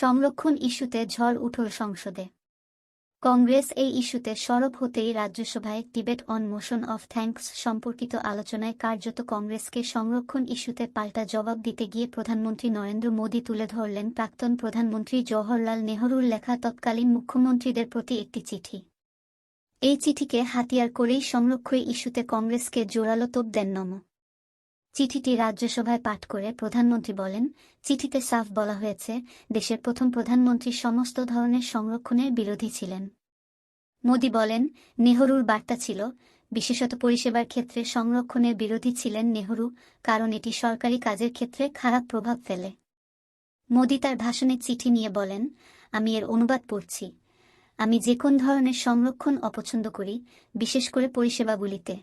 সংরক্ষণ ইস্যুতে ঝড় উঠল সংসদে। কংগ্রেস এই ইস্যুতে সরব হতেই রাজ্যসভায় debate on motion of thanks সম্পর্কিত আলোচনায় কার্যত কংগ্রেসকে সংরক্ষণ ইস্যুতে পাল্টা জবাব দিতে গিয়ে প্রধানমন্ত্রী নরেন্দ্র মোদী তুলে ধরলেন প্রাক্তন প্রধানমন্ত্রী জওহরলাল নেহরুর লেখা তৎকালীন মুখ্যমন্ত্রীদের প্রতি একটি চিঠি। এই চিঠিকে হাতিয়ার করেই সংরক্ষণ ইস্যুতে কংগ্রেসকে জোরালো তোপ দেন নম। চিঠিটি রাজ্যসভায় পাঠ করে প্রধানমন্ত্রী বলেন, চিঠিতে সাফ বলা হয়েছে, দেশের প্রথম প্রধানমন্ত্রী সমস্ত ধরনের সংরক্ষণের বিরোধী ছিলেন। মোদি বলেন, নেহরুর বার্তা ছিল, বিশেষত পরিষেবার ক্ষেত্রে সংরক্ষণের বিরোধী ছিলেন নেহরু, কারণ এটি সরকারি কাজের ক্ষেত্রে খারাপ প্রভাব ফেলে। মোদি তার ভাষণে চিঠি নিয়ে বলেন, আমি এর অনুবাদ পড়ছি। আমি যে কোন ধরনের সংরক্ষণ অপছন্দ করি, বিশেষ করে পরিষেবাগুলিতে।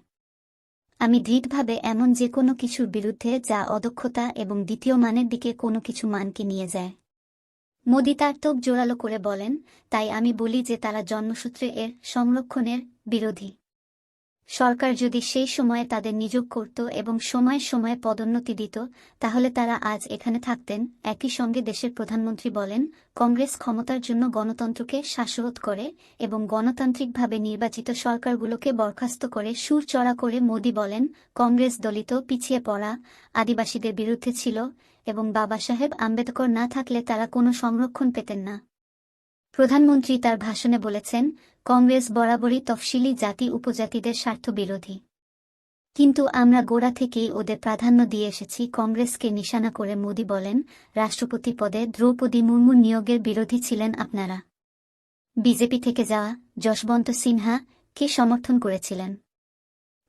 আমি দৃঢ়ভাবে এমন যে কোনো কিছুর বিরুদ্ধে যা অদক্ষতা এবং দ্বিতীয় মানের দিকে কোনো কিছু মানকে নিয়ে যায়। মোদি তার তোপ জোরালো করে বলেন, তাই আমি বলি যে তারা জন্মসূত্রে এর সংরক্ষণের বিরোধী। সরকার যদি সেই সময়ে তাদের নিয়োগ করত এবং সময়ে সময়ে পদোন্নতি দিত, তাহলে তারা আজ এখানে থাকতেন। একই সঙ্গে দেশের প্রধানমন্ত্রী বলেন, কংগ্রেস ক্ষমতার জন্য গণতন্ত্রকে শ্বাসরোধ করে এবং গণতান্ত্রিকভাবে নির্বাচিত সরকারগুলোকে বরখাস্ত করে সুর চড়া করে। মোদি বলেন, কংগ্রেস দলিত, পিছিয়ে পড়া, আদিবাসীদের বিরুদ্ধে ছিল এবং বাবা সাহেব আম্বেদকর না থাকলে তারা কোনো সংরক্ষণ পেতেন না। প্রধানমন্ত্রী তার ভাষণে বলেছেন, কংগ্রেস বরাবরই তফসিলি জাতি উপজাতিদের স্বার্থ বিরোধী। কিন্তু আমরা গোড়া থেকেই ওদের প্রাধান্য দিয়ে এসেছি। কংগ্রেসকে নিশানা করে মোদি বলেন, রাষ্ট্রপতি পদে দ্রৌপদী মুর্মুর নিয়োগের বিরোধী ছিলেন আপনারা। বিজেপি থেকে যাওয়া যশবন্ত সিনহা কে সমর্থন করেছিলেন।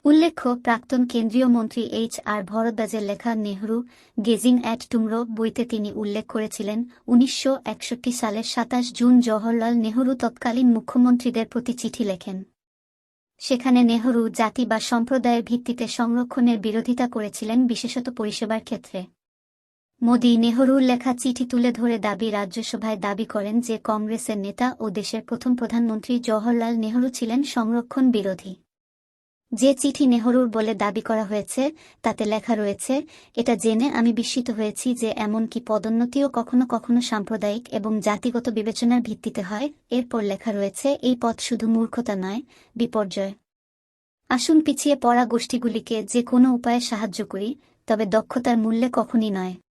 উল্লেখ্য, প্রাক্তন কেন্দ্রীয় মন্ত্রী HR ভরদ্বাজের লেখা নেহরু গেজিং অ্যাট টুমরো বইতে তিনি উল্লেখ করেছিলেন, 1961 সালের 27 জুন জওহরলাল নেহরু তৎকালীন মুখ্যমন্ত্রীদের প্রতি চিঠি লেখেন। সেখানে নেহরু জাতি বা সম্প্রদায়ের ভিত্তিতে সংরক্ষণের বিরোধিতা করেছিলেন, বিশেষত পরিষেবার ক্ষেত্রে। মোদি নেহরুর লেখা চিঠি তুলে ধরে রাজ্যসভায় দাবি করেন যে কংগ্রেসের নেতা ও দেশের প্রথম প্রধানমন্ত্রী জওহরলাল নেহরু ছিলেন সংরক্ষণ বিরোধী। যে চিঠি নেহরুর বলে দাবি করা হয়েছে তাতে লেখা রয়েছে, এটা জেনে আমি বিস্মিত হয়েছি যে এমনকি পদোন্নতিও কখনো কখনো সাম্প্রদায়িক এবং জাতিগত বিবেচনার ভিত্তিতে হয়। এরপর লেখা রয়েছে, এই পথ শুধু মূর্খতা নয়, বিপর্যয়। আসুন পিছিয়ে পড়া গোষ্ঠীগুলিকে যে কোনো উপায়ে সাহায্য করি, তবে দক্ষতার মূল্যে কখনই নয়।